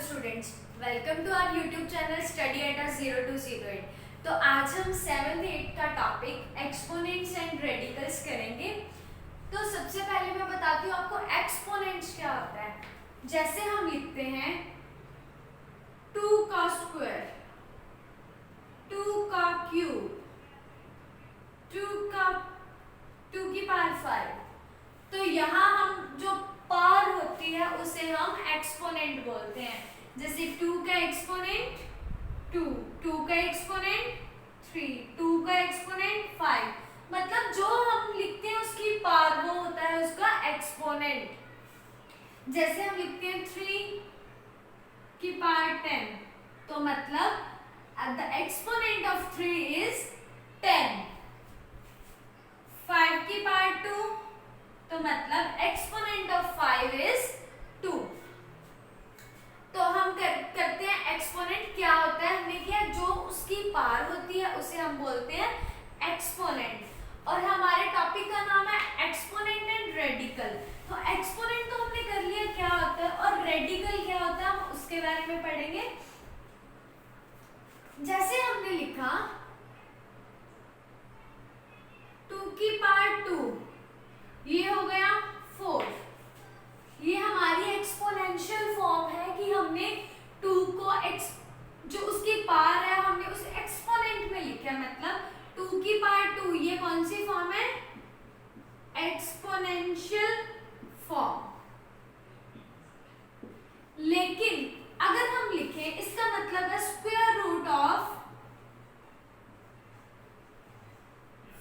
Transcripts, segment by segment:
Students, welcome to our YouTube channel study at 0208। तो आज हम 7th 8th का टॉपिक एक्सपोनेंट्स एंड रेडिकल्स करेंगे। तो सबसे पहले मैं बताती हूँ आपको एक्सपोनेंट्स क्या होता है। जैसे हम लिखते हैं 2 का स्क्वायर, 2 का क्यूब, 2 की पावर 5। तो यहाँ हम जो पावर होती है उसे हम एक्सपोनेंट बोलते हैं। जैसे 2 का एक्सपोनेंट 2, 2 का एक्सपोनेंट 3, 2 का एक्सपोनेंट 5। मतलब जो हम लिखते हैं उसकी पावर वो होता है उसका एक्सपोनेंट। जैसे हम लिखते हैं 3 की पावर 10, तो मतलब द एक्सपोनेंट ऑफ 3 इज 10। 5 की पावर 2, तो मतलब एक्सपोनेंट ऑफ 5 इज 2। तो हम करते हैं एक्सपोनेंट क्या होता है। हमने किया जो उसकी पावर होती है उसे हम बोलते हैं एक्सपोनेंट। और हमारे टॉपिक का नाम है एक्सपोनेंट एंड रेडिकल। तो एक्सपोनेंट तो हमने कर लिया क्या होता है, और रेडिकल क्या होता है हम उसके बारे में पढ़ेंगे। जैसे हमने लिखा 2 की पावर 2, ये हो गया 4। ये हमारी एक्सपोनेंशियल फॉर्म है कि हमने 2 को जो उसकी पावर है हमने उसे एक्सपोनेंट में लिखा। मतलब 2 की पावर 2, ये कौन सी फॉर्म है, एक्सपोनेंशियल फॉर्म। लेकिन अगर हम लिखें, इसका मतलब है स्क्वायर रूट ऑफ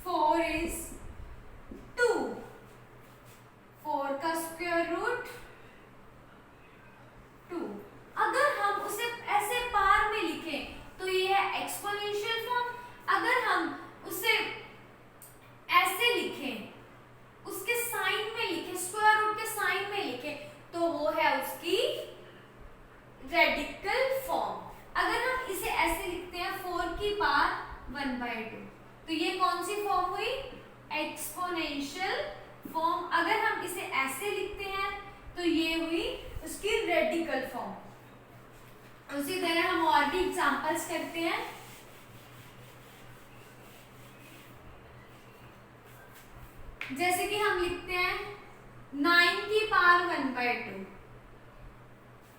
4 इज 2। 4 का स्क्वायर रूट 2। अगर हम उसे ऐसे पावर में लिखें तो ये है एक्सपोनेंशियल फॉर्म। अगर हम उसे ऐसे लिखें, उसके साइन में लिखें, स्क्वायर रूट के साइन में लिखें, तो वो है उसकी रेडिकल फॉर्म। अगर हम इसे ऐसे लिखते हैं 4 की पावर 1/2, तो ये कौन सी फॉर्म हुई, एक्सपोनेंशियल फॉर्म। अगर हम इसे ऐसे लिखते हैं तो ये हुई उसकी रेडिकल फॉर्म। उसी तरह हम और भी एग्जांपल्स करते हैं। जैसे कि हम लिखते हैं 9 की पावर 1/2।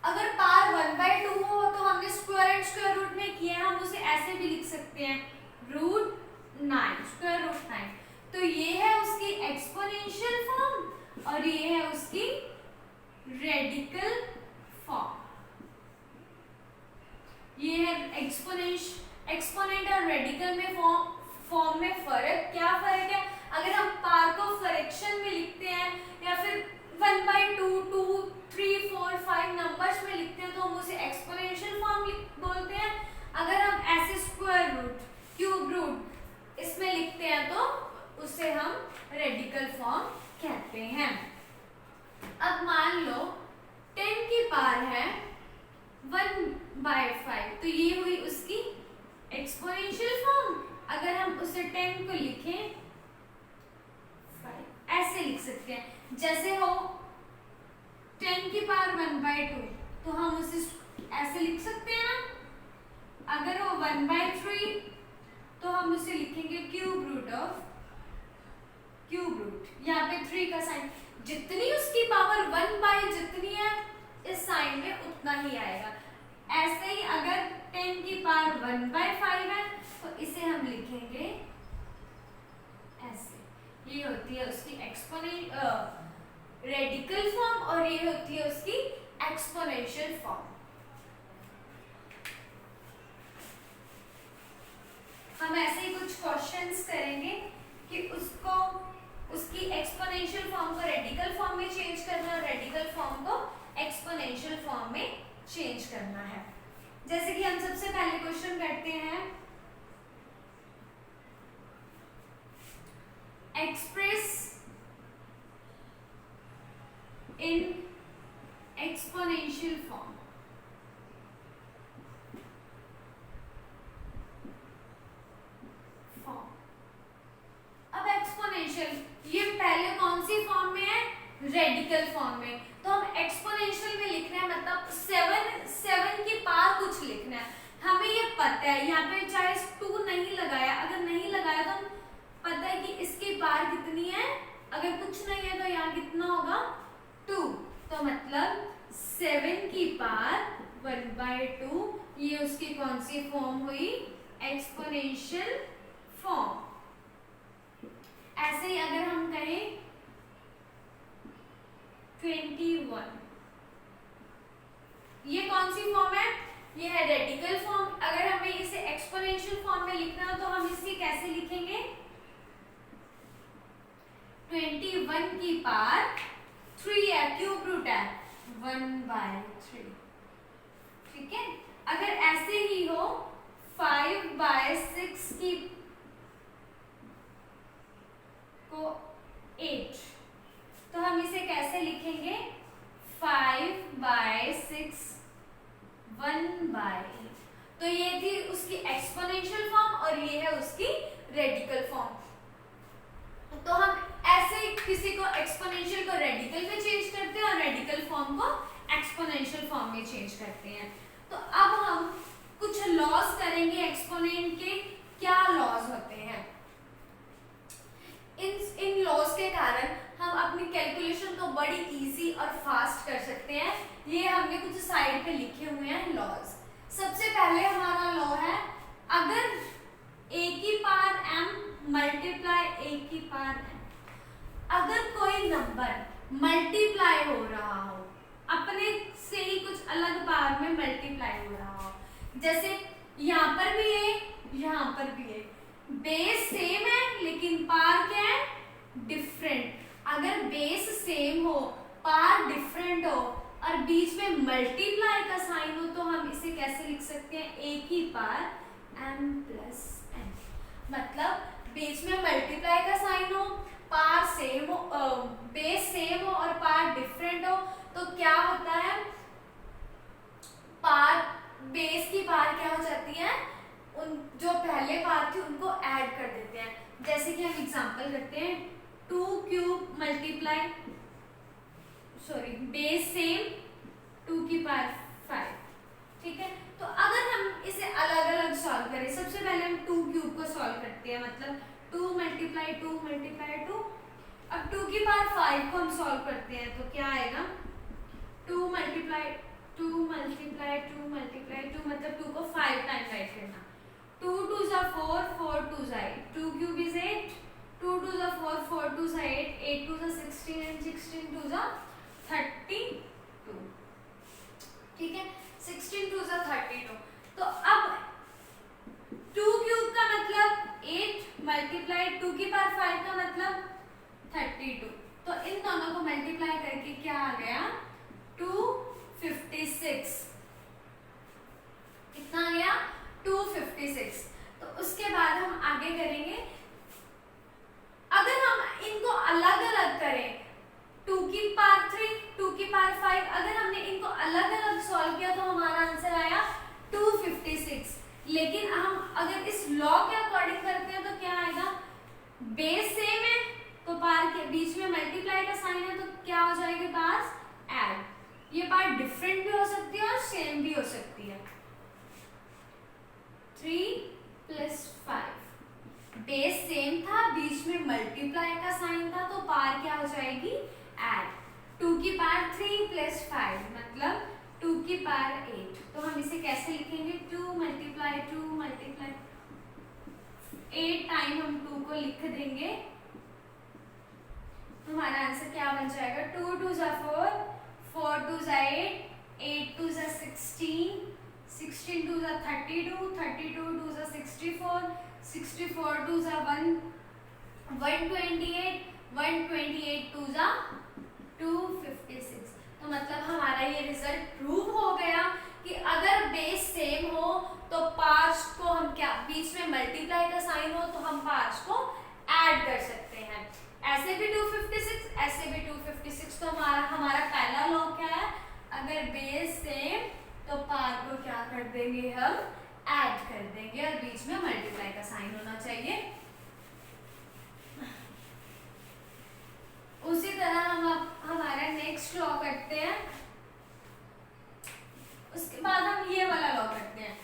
अगर पावर 1/2 हो तो हमने स्क्वायर एंड स्क्वायर रूट में किया, हम उसे ऐसे भी लिख सकते हैं √9, स्क्वायर रूट 9। तो ये है उसकी एक्सपोनेंशियल फॉर्म और ये है उसकी रेडिकल फॉर्म। ये है एक्सपोनेंट और रेडिकल में फॉर्म में फर्क। क्या फर्क है, अगर हम पावर को फ्रैक्शन में लिखते हैं या फिर 1/2, 2, 3, 4, 5 नंबर्स में लिखते हैं तो हम उसे एक्सपोनेंशियल फॉर्म बोलते हैं। अगर हम ऐसे स्क्वायर रूट, क्यूब रूट इसमें लिखते हैं तो उसे हम रेडिकल फॉर्म कहते हैं। अब मान लो 10 की पावर है 1/5, तो ये हुई उसकी एक्सपोनेंशियल फॉर्म। अगर हम उसे 10 को लिखें 5, ऐसे लिख सकते हैं। जैसे हो 10 की पावर 1/2, तो हम उसे ऐसे लिख सकते हैं ना। अगर वो 1/3, तो हम उसे लिखेंगे cube root of cube root. यहाँ पे 3 का साइन, जितनी उसकी पावर 1/ जितनी है इस साइन में उतना ही आएगा। ऐसे ही अगर 10 की पावर 1/5 है तो इसे हम लिखेंगे ऐसे। ये होती है उसकी रेडिकल फॉर्म और ये होती है उसकी एक्सपोनेंशियल फॉर्म। हम ऐसे ही कुछ क्वेश्चंस करेंगे कि उसकी एक्सपोनेंशियल फॉर्म को रेडिकल फॉर्म में चेंज करना है और रेडिकल फॉर्म को एक्सपोनेंशियल फॉर्म में चेंज करना है। जैसे कि हम सबसे पहले क्वेश्चन करते हैं, एक्सप्रेस इन एक्सपोनेंशियल फॉर्म। अब एक्सपोनेंशियल ये पहले कौन सी फॉर्म में है, रेडिकल फॉर्म में। तो हम एक्सपोनेंशियल में लिख रहे हैं, मतलब 7 अगर कुछ नहीं है तो यहाँ कितना होगा 2, तो मतलब 7 की पावर 1/2, ये उसकी कौन सी फॉर्म हुई, एक्सपोनेंशियल फॉर्म। ऐसे ही अगर हम कहें 21, ये कौन सी फॉर्म है, ये है रेडिकल फॉर्म। अगर हमें इसे एक्सपोनेंशियल फॉर्म में लिखना हो तो हम इसे कैसे लिखेंगे, 21 की पावर 3 है, क्यूब रूट है 1/3, ठीक है। अगर ऐसे ही हो 5/6 की को 8, तो हम इसे कैसे लिखेंगे, 5/6 1/8। तो ये थी उसकी एक्सपोनेंशियल फॉर्म और ये है उसकी रेडिकल फॉर्म। तो हम ऐसे किसी को एक्सपोनेंशियल को रेडिकल में चेंज करते हैं और रेडिकल फॉर्म को एक्सपोनेंशियल फॉर्म में चेंज करते हैं। तो अब हम कुछ लॉज करेंगे एक्सपोनेंट के, क्या लॉज होते हैं। इन लॉज के कारण हम अपनी कैलकुलेशन को बड़ी इजी और फास्ट कर सकते हैं। ये हमने कुछ साइड पे लिखे हुए हैं लॉज। सबसे पहले हमारा लॉ है, अगर a की पावर m मल्टीप्लाई a की पावर m, अगर कोई नंबर मल्टीप्लाई हो रहा हो, अपने से ही कुछ अलग पावर में मल्टीप्लाई हो रहा हो, जैसे यहाँ पर भी है, यहाँ पर भी है, बेस सेम है लेकिन पावर क्या है, डिफरेंट। अगर बेस सेम हो, पावर डिफरेंट हो और बीच में मल्टीप्लाई का साइन हो, तो हम इसे कैसे लिख सकते हैं, a की पावर m प्लस n। मतलब बीच में मल्टीप्लाई का साइन हो, पावर सेम हो, बेस सेम हो और पावर डिफरेंट हो, तो क्या होता है, पावर बेस की पावर क्या हो जाती है, उन जो पहले पावर थी उनको ऐड कर देते हैं। जैसे कि हम एग्जांपल करते हैं, 2 क्यूब मल्टीप्लाई बेस सेम 2 की पावर 5, ठीक है। तो अगर हम इसे अलग अलग सॉल्व करें, सबसे पहले हम 2 क्यूब को सॉल्व करते हैं, मतलब 2 मल्टीप्लाई 2 मल्टीप्लाई 2। अब 2 की पावर 5 को हम सॉल्व करते हैं तो क्या आएगा, 2 मल्टीप्लाई 2 मल्टीप्लाई 2 मल्टीप्लाई 2, मतलब 2 को 5 टाइम राइट करना, 2 2 जा 4 4 2 जा 8, 2 क्यूब इज 8, 2 2 जा 4 4 2 जा 8, 8 2 जा 16 एंड 16 2 जा 32, ठीक है, 16 2 जा 32। तो अब 2 क्यूब का मतलब 8 मल्टीप्लाई 2 की पावर 5 का मतलब 32, तो इन दोनों को मल्टीप्लाई करके क्या आ गया, 256। कितना आ गया, 256। तो उसके बाद हम आगे करेंगे, अगर हम इनको अलग अलग करें, 2 की पावर 3 2 की पावर 5, अगर हमने इनको अलग अलग सॉल्व किया तो हमारा आंसर आया 256। लेकिन हम अगर इस लॉ के अकॉर्डिंग करते हैं तो क्या आएगा, बेस सेम है तो पावर के बीच में मल्टीप्लाई का साइन है, तो क्या हो जाएगी, पावर ऐड। ये पावर डिफरेंट भी हो सकती है और सेम भी हो सकती है। 3 + 5, बेस सेम था, बीच में मल्टीप्लाई का साइन था, तो पावर क्या हो जाएगी, ऐड। 2 की पावर 3 + 5 मतलब 2 की पावर 8। तो हम इसे कैसे लिखेंगे, 2 मल्टीप्लाई 2 मल्टीप्लाई 8 टाइम हम 2 को लिख देंगे, हमारा आंसर क्या बन जाएगा, 2 2 जा 4 4 2 जा 8 8 2 जा 16 16 2 जा 32 32 2 जा 64 64 2 जा 128 128 2 जा 256। तो मतलब हमारा ये रिजल्ट प्रूव हो गया कि अगर बेस सेम हो तो पार्ट्स को हम क्या, बीच में मल्टीप्लाई का साइन हो तो हम पार्ट्स को ऐड कर सकते हैं। ऐसे भी 256, ऐसे भी 256। तो हमारा पहला लॉ क्या है, अगर बेस सेम तो पार को क्या कर देंगे, हम ऐड कर देंगे और बीच में मल्टीप्लाई का साइन होना चाहिए। उसी तरह हम हमारा नेक्स्ट लॉ करते हैं, उसके बाद हम ये वाला लॉ करते हैं।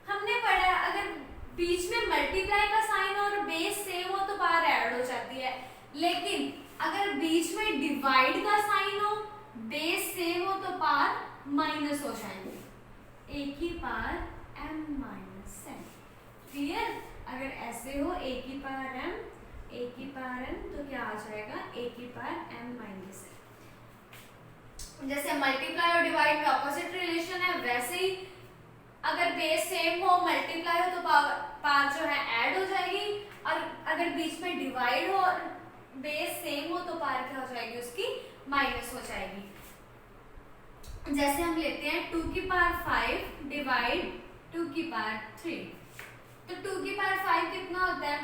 हमने पढ़ा अगर लेकिन अगर बीच में डिवाइड का साइन हो, बेस सेम हो, तो पार माइनस हो जाएंगे। ए की power m minus n। Clear? अगर ऐसे हो a की पावर m, a की पावर m, तो क्या आ जाएगा a की पावर m माइनस n। जैसे मल्टीप्लाई और डिवाइड में ऑपोजिट रिलेशन है, वैसे ही अगर बेस सेम हो, मल्टीप्लाई हो, तो पावर जो है ऐड हो जाएगी, और अगर बीच में डिवाइड हो और बेस सेम हो, तो पावर क्या हो जाएगी उसकी? माइनस हो जाएगी। जैसे हम लेते हैं 2 की पावर 5 डिवाइड 2 की पावर 3, तो 2 की पावर 5 कितना होता है?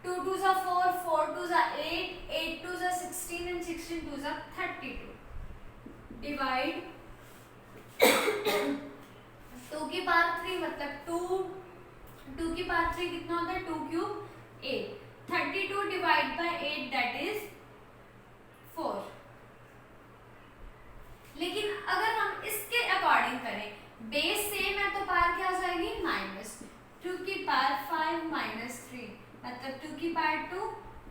2 2 जा 4, 4 2 जा 8, 8 2 जा 16 एंड 16 2 जा 32 डिवाइड 2 की पावर 3 मतलब 2 की पावर 3 कितना होता है? 2 cube 8, 32 divide by 8 that is 4। लेकिन अगर हम इसके अकॉर्डिंग करें, बेस सेम है तो पावर क्या हो जाएगी? माइनस। 2 की पावर 5 माइनस 3 मतलब 2 की पावर 2,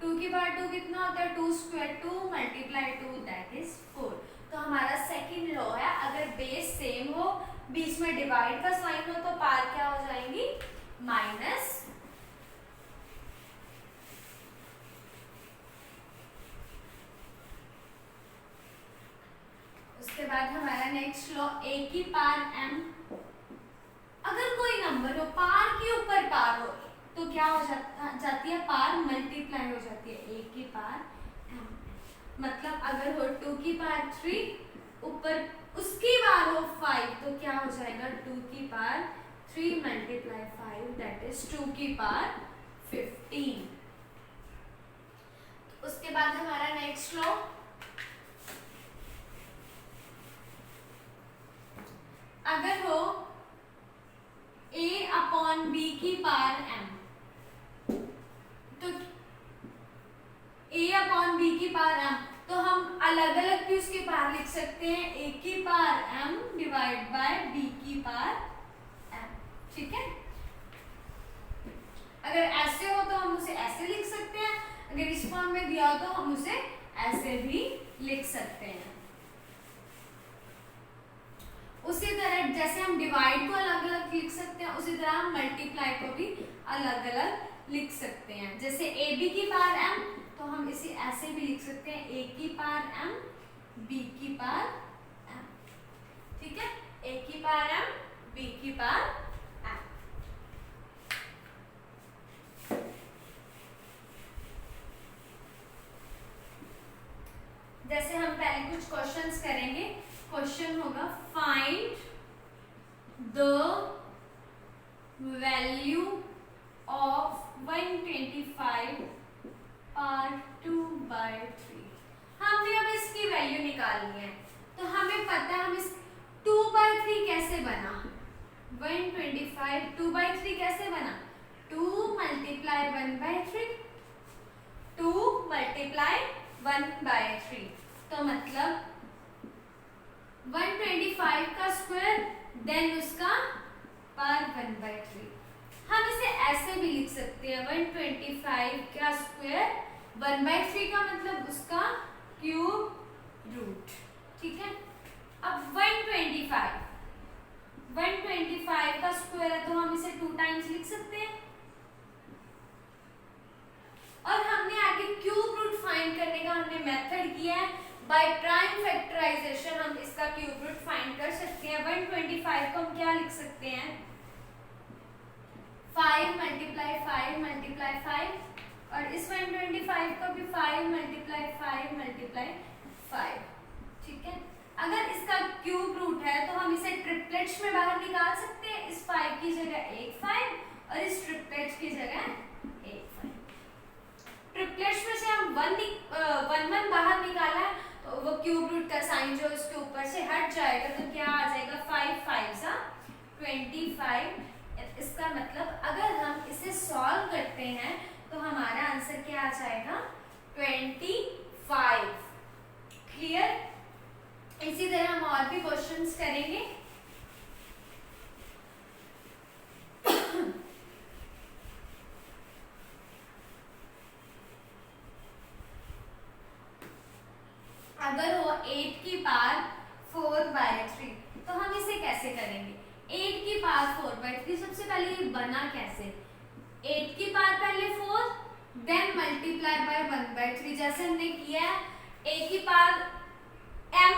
2 की पावर 2 कितना होता है? 2 स्क्वायर 2 मल्टीप्लाई 2 दैट इज 4। तो हमारा सेकंड लॉ है, अगर बेस सेम हो, बीच में डिवाइड का साइन हो, तो पावर क्या हो जाएंगी? माइनस। उसके बाद हमारा नेक्स्ट लॉ a की पावर m। अगर कोई नंबर हो पावर के ऊपर पावर हो, तो क्या हो जाती है? पावर मल्टीप्लाई हो जाती है। a की पावर m मतलब अगर हो 2 की पावर 3 ऊपर उसकी पावर हो 5, तो क्या हो जाएगा? 2 की पावर 3 मल्टीप्लाई 5 दैट इज 2 की पावर 15। उसके बाद हमारा नेक्स्ट लॉ, अगर हो a अपॉन b की पावर m, तो a अपॉन b की पावर m, तो हम अलग अलग भी उसकी पावर लिख सकते हैं, a की power m divide by b की पावर m। ठीक है? अगर ऐसे हो तो हम उसे ऐसे लिख सकते हैं, अगर इस फॉर्म में दिया हो तो हम उसे ऐसे भी लिख सकते हैं। उसी तरह जैसे हम डिवाइड को अलग अलग लिख सकते हैं, उसी तरह हम मल्टीप्लाई को भी अलग अलग लिख सकते हैं। जैसे ए बी की पावर m, तो हम इसे ऐसे भी लिख सकते हैं, a की पावर m b की पावर m। ठीक है? a की पावर m b की पावर m। जैसे हम पहले कुछ क्वेश्चंस करेंगे। क्वेश्चन होगा find the value of 125 part 2/3। हमने अब इसकी वैल्यू निकालनी है, तो हमें पता है हम इस 2/3 कैसे बना। 125 2/3 कैसे बना? 2 मल्टीप्लाई 1/3, 2 मल्टीप्लाई 1/3, तो मतलब 125 का स्क्वायर देन उसका पावर 1/3। हम इसे ऐसे भी लिख सकते हैं, 125 का स्क्वायर 1/3 का मतलब उसका क्यूब रूट। ठीक है? अब 125 का स्क्वायर है, तो हम इसे 2 टाइम्स लिख सकते हैं, और हमने आगे क्यूब रूट फाइंड करने का हमने मेथड किया है, बाय प्राइम फैक्टराइजेशन हम इसका क्यूब रूट फाइंड कर सकते हैं। 125 को हम क्या लिख सकते हैं? 5 मल्टीप्लाई 5 मल्टीप्लाई 5, और इस 125 को भी 5 मल्टीप्लाई 5 मल्टीप्लाई 5। ठीक है? अगर इसका क्यूब रूट है तो हम इसे ट्रिपलेट्स में बाहर निकाल सकते हैं, इस 5 की जगह एक 5 और इस ट्रिपलेट्स की जगह एक 5। ट्रिपलेट्स में से हम 1 बाहर निकाला है, तो वो क्यूब रूट का साइन जो इसके ऊपर से हट जाएगा, तो क्या आ जाएगा? 5 5 25। इसका मतलब अगर हम इसे सॉल्व करते हैं तो हमारा आंसर क्या आ जाएगा? 25। क्लियर? इसी तरह हम और भी क्वेश्चंस करेंगे। अगर हो 8 की पावर 4/3, तो हम इसे कैसे करेंगे? 8 की पावर 4/3 सबसे पहले ये बना कैसे? 8 की पावर पहले 4 देन मल्टीप्लाई बाय 1/3, जैसे हमने किया है। a की पावर m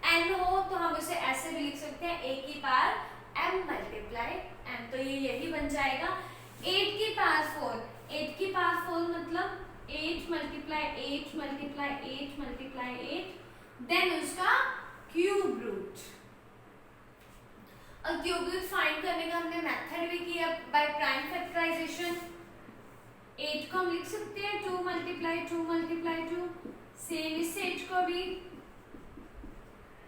n हो तो हम इसे ऐसे भी लिख सकते हैं, a की पावर m मल्टीप्लाई n, तो ये यही बन जाएगा। 8 की पावर 4, 8 की पावर 4 मतलब 8 मल्टीप्लाई 8 मल्टीप्लाई 8 मल्टीप्लाई 8 देन उसका क्यूब रूट। और क्यूब रूट फाइंड करने का हमने मेथड भी किया बाय प्राइम फैक्टराइजेशन। 8 को हम लिख सकते हैं 2 मल्टीप्लाई 2 मल्टीप्लाई 2, सेम इस 8 को भी,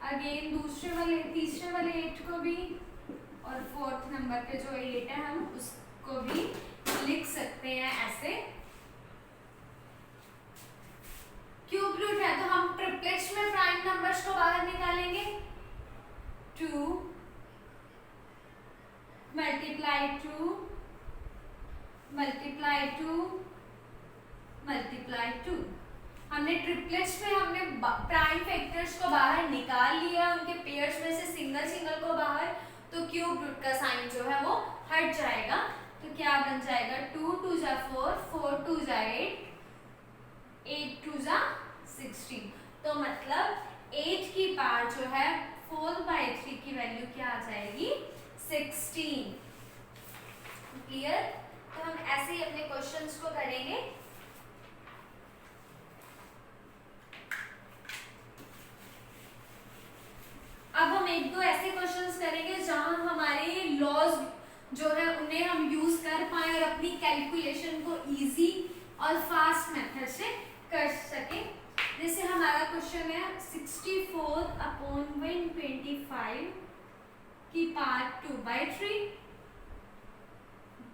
अगेन दूसरे वाले तीसरे वाले 8 को भी, और फोर्थ नंबर पे जो 8 है हम उसको भी लिख सकते हैं ऐसे। क्यूब रूट है तो हम ट्रिपलेट्स में प्राइम नंबर्स को बाहर निकालेंगे। 2 मल्टीप्लाई 2 मल्टीप्लाई 2 मल्टीप्लाई 2, हमने ट्रिपलेट्स में हमने प्राइम फैक्टर्स को बाहर निकाल लिया, उनके पेयर्स में से सिंगल सिंगल को बाहर, तो क्यूब रूट का साइन जो है वो हट जाएगा। तो क्या बन जाएगा? 2 2 जा 4, 4 2 जा 8, 8 2 जा 16, तो मतलब 8 की पावर जो है 4/3 की वैल्यू क्या आ जाएगी? 16। क्लियर? तो हम ऐसे ही अपने क्वेश्चंस को करेंगे। अब हम एक दो ऐसे क्वेश्चंस करेंगे जहां हमारे लॉज जो है उन्हें हम यूज कर पाए और अपनी कैलकुलेशन को इजी और फास्ट मेथड से कर सके। जैसे हमारा क्वेश्चन है 64/125 की पावर 2/3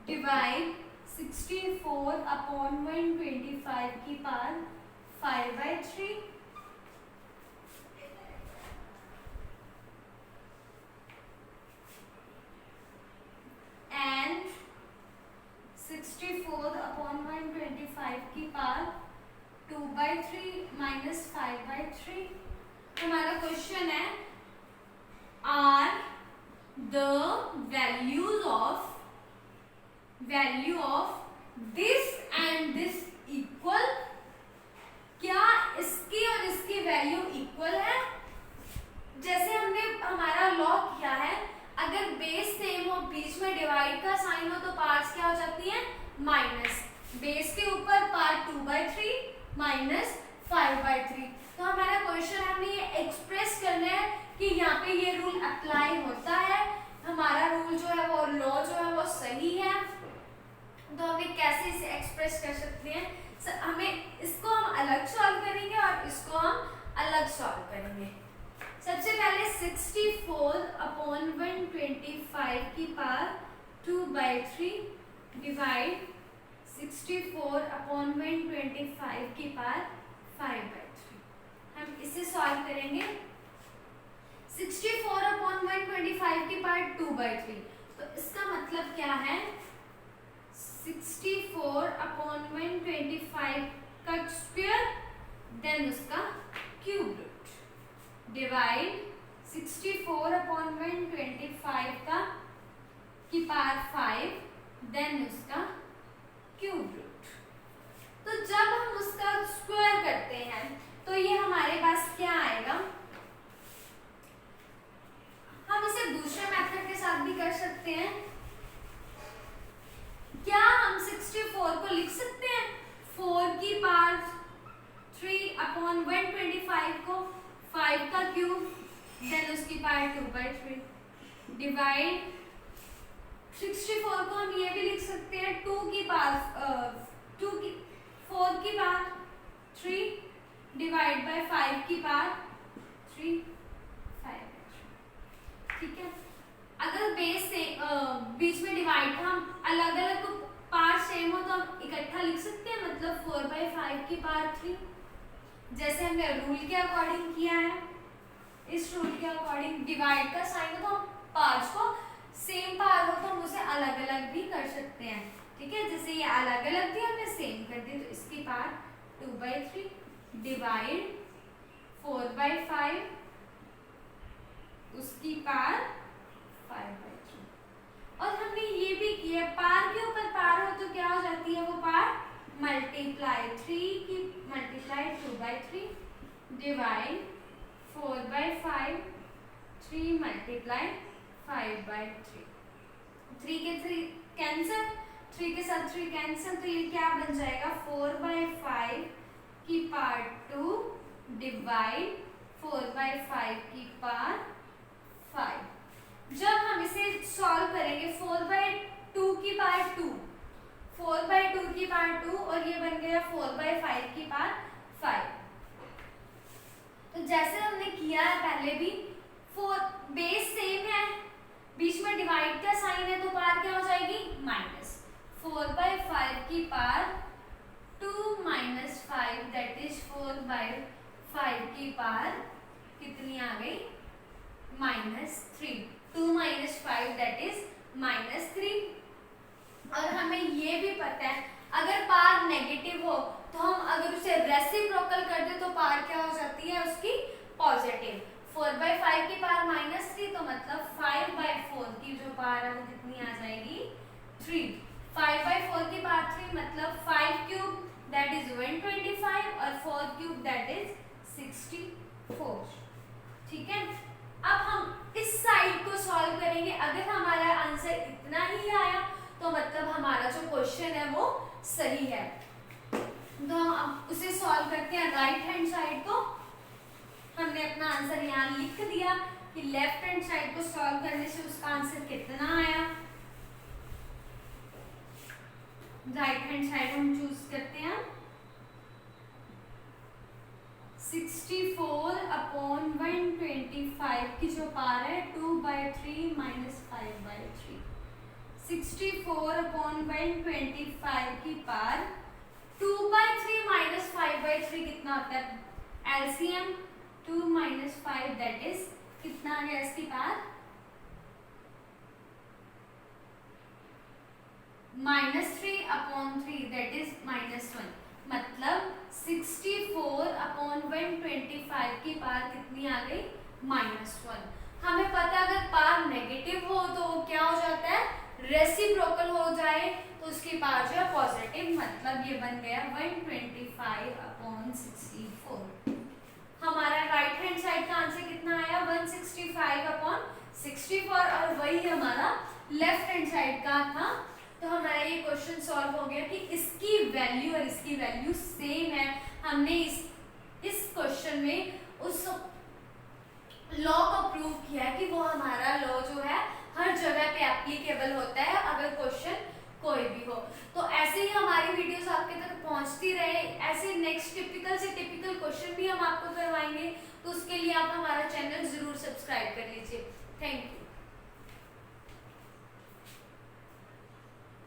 डिवाइड 64/125 की पावर 5/3 and 64/125 की पावर 2/3 माइनस 5/3। हमारा क्वेश्चन है are the value of this and this equal, क्या इसकी और इसकी वैल्यू इक्वल है? जैसे हमने हमारा लॉ किया है, अगर बेस सेम हो, बीच में डिवाइड का साइन हो, तो पार्ट्स क्या हो जाती हैं? माइनस। बेस के ऊपर पार्ट 2/3 माइनस 5/3। तो हमारा क्वेश्चन हमने ये एक्सप्रेस करना है कि यहाँ पे ये रूल अप्लाई होता है, हमारा रूल जो है वो लॉ जो है वो सही है। तो हमें कैसे इसे एक्सप्रेस कर सकते हैं? हमें इसको हम अलग सॉल्व करेंगे और इसको हम अलग सॉल्व करेंगे। सबसे पहले 64/125 की पावर 2/3 डिवाइड 64/125 की पावर 5/3, हम इसे सॉल्व करेंगे। 64/125 की पावर 2/3, तो इसका मतलब क्या है? 64/125 का स्क्वायर देन उसका क्यूब रूट डिवाइड 64/125 का की पावर 5 देन उसका क्यूब रूट। तो जब हम उसका स्क्वायर करते हैं तो ये हमारे पास क्या आएगा? हम इसे दूसरे मेथड के साथ भी कर सकते हैं। क्या हम 64 को लिख सकते हैं 4 की पावर 3/125 को 5 का क्यूब देन उसकी पावर 2/3 डिवाइड 64 को हम ये भी लिख सकते हैं 4 की पावर 3 डिवाइड बाय 5 की पावर 3 5। ठीक है, अगर बेस से बीच में डिवाइड हम अलग अलग पार्ट सेम हो तो हम इकट्ठा लिख सकते हैं, मतलब 4/5 की पावर 3, जैसे हमने रूल के अकॉर्डिंग किया है। इस रूल के अकॉर्डिंग डिवाइड का साइन हो तो हम पार्ट्स को सेम पावर हो तो हम उसे अलग अलग भी कर सकते हैं। ठीक है, जैसे ये अलग अलग थी हमने सेम कर दी, तो इसकी पावर 2/3 डिवाइड 4/5, उसकी पार 5/3। और हमने ये भी किया, पार के ऊपर पार हो तो क्या हो जाती है वो पार, मल्टीप्लाई 3 की मल्टीप्लाई 2/3 डिवाइड 4/5, 3 मल्टीप्लाई 5/3, 3 के 3 कैंसिल, 3 के साथ 3 कैंसिल, तो ये क्या बन जाएगा 4/5 की पावर 2 डिवाइड 4/5 की पावर 5। जब हम इसे सॉल्व करेंगे 4/2 की पावर 2, 4/2 की पावर 2 और ये बन गया 4/5 की पावर 5। तो जैसे हमने किया है पहले भी, 4 बेस सेम है, बीच में डिवाइड का साइन है तो पावर क्या हो जाएगी माइनस, 4/5 की पावर 2 माइनस 5 दैट इज 4/5 की पावर कितनी आ गई -3, 2 माइनस 5 दैट इज -3। और हमें ये भी पता है अगर पावर नेगेटिव हो तो हम अगर उसे रेसिप्रोकल कर दे तो पावर क्या हो जाती है उसकी पॉजिटिव। 4/5 की पावर -3 तो मतलब 5/4 की जो पावर है वो कितनी आ जाएगी 3। 5/4 की पावर 3 मतलब 5 क्यूब दैट इज 125 और 4 क्यूब दैट इज 64। ठीक है, अब हम इस साइड को सॉल्व करेंगे। अगर हमारा आंसर इतना ही आया तो मतलब हमारा जो क्वेश्चन है वो सही है। तो हम अब उसे सॉल्व करते हैं। राइट हैंड साइड को हमने अपना आंसर यहाँ लिख दिया कि लेफ्ट हैंड साइड को सॉल्व करने से उसका आंसर कितना आया। राइट हैंड साइड हम चूज करते हैं 64/125 की जो पावर है 2/3 माइनस 5/3। 64/125 की पावर 2/3 माइनस 5/3 कितना होता है, एलसीएम 2 माइनस 5 दैट इज कितना आ गया इसकी पावर -3/3 दैट इज -1। मतलब 64/125 की पावर कितनी आ गई -1। हमें पता है अगर पावर नेगेटिव हो तो वो क्या हो जाता है रेसिप्रोकल हो जाए तो उसकी पावर जो है पॉजिटिव, मतलब ये बन गया 125/64। हमारा राइट हैंड साइड का आंसर कितना आया 165/64 और वही हमारा लेफ्ट हैंड साइड का था। तो हमारा ये क्वेश्चन सॉल्व हो गया कि इसकी वैल्यू और इसकी वैल्यू सेम है। हमने इस क्वेश्चन में उस लॉ को प्रूव किया कि वो हमारा लॉ जो है हर जगह पे एप्लीकेबल होता है अगर क्वेश्चन कोई भी हो। तो ऐसे ही हमारी वीडियोस आपके तक पहुंचती रहे, ऐसे नेक्स्ट टिपिकल से टिपिकल क्वेश्चन भी हम आपको करवाएंगे। तो उसके लिए आप हमारा चैनल जरूर सब्सक्राइब कर लीजिए। Thank you.